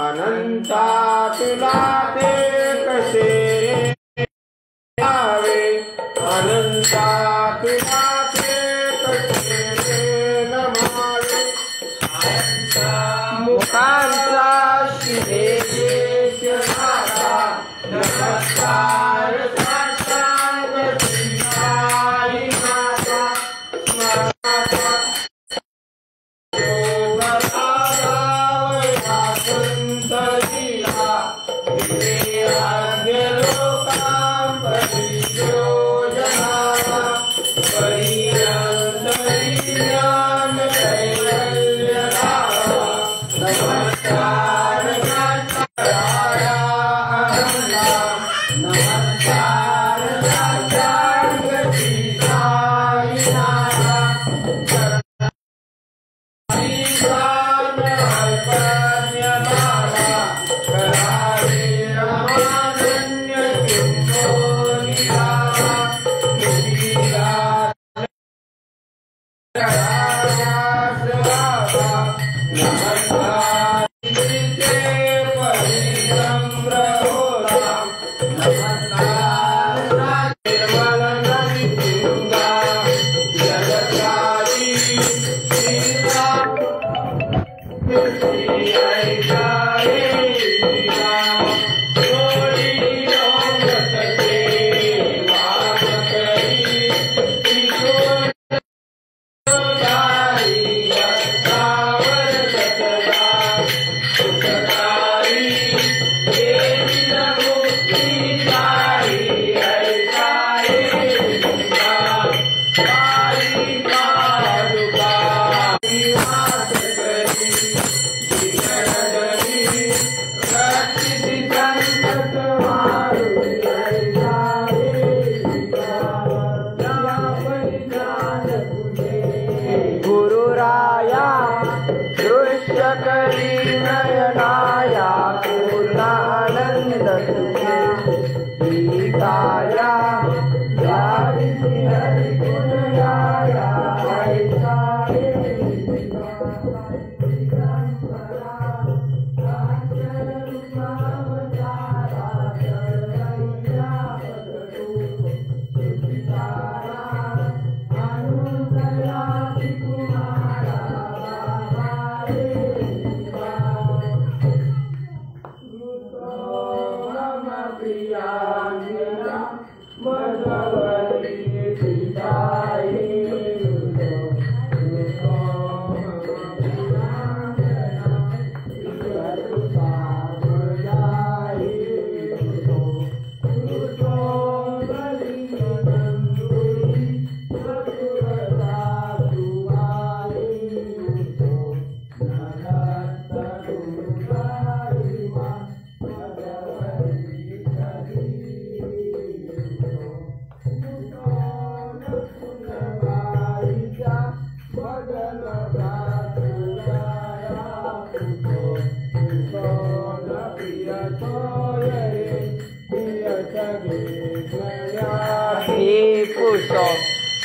अनंता तुला ते कसे आवे, अनंता तुला ते कसे नमावे, मुखांचा शिवेश नाथा नमस्कार साष्टांग दंडाई माता स्मरणाचा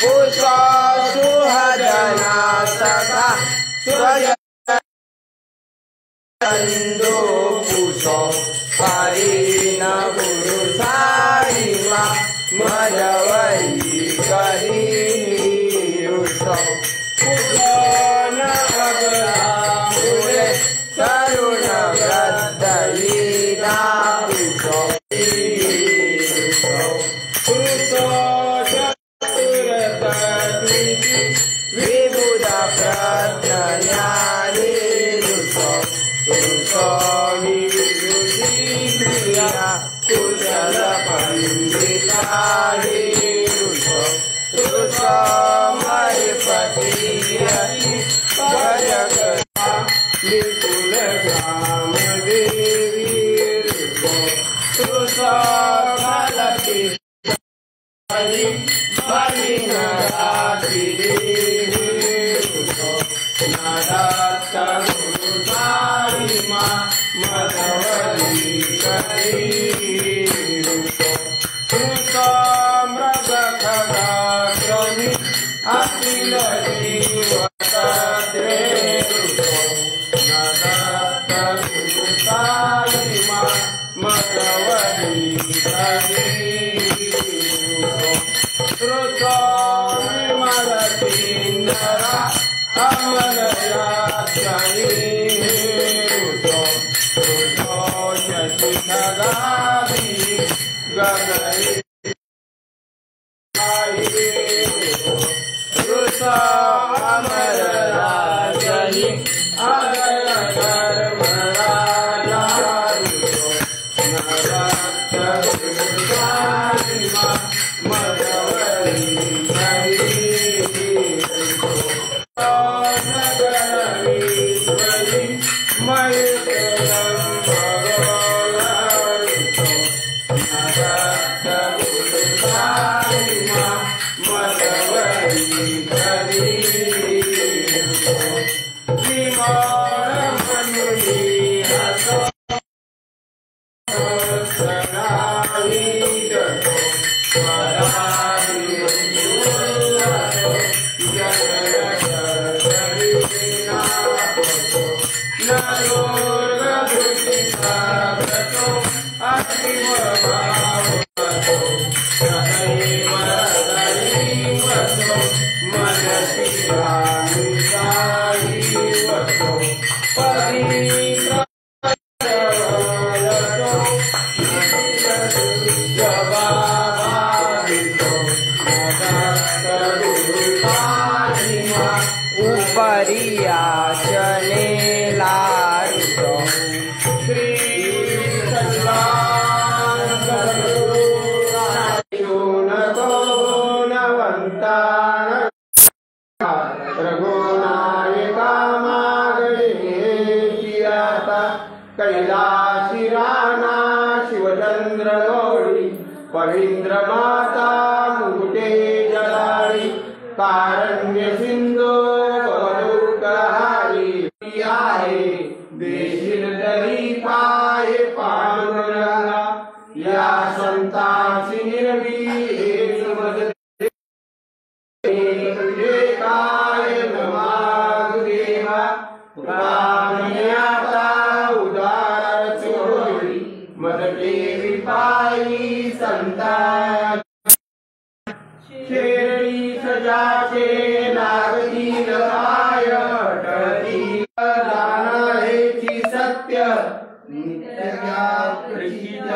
पुषो सुहजना सदा स्वजन्दो पुषो हरिण गुरु सारिमा मजवरी करी रुषो पुषो न अगला मुले तरुण वृद्धलीना पुषो विबुधा प्रज्ञानी रुषो रुषो विबुधिप्रिया कुशल पंडितानि रुषो रुषो मयपतियति भजगता विपुल ग्राम देवी रुषो रुषो फलति हरि हरि नारायण कैलासी राणा शिवचंद्र गौरी पविंद्र माता मुकुटे जलाळी कारण्य सिंधू बलुकहारी आहे देशील दरी पाय पांडुरंगा या संतांची निर्भीड मदत तुझे काय नमाग देवा कामण्याता उदार चोरी मदते विपाई संता शेरडी सजाचे लागतील काय टळती जाणारेची सत्य नित्य प्रसिद्ध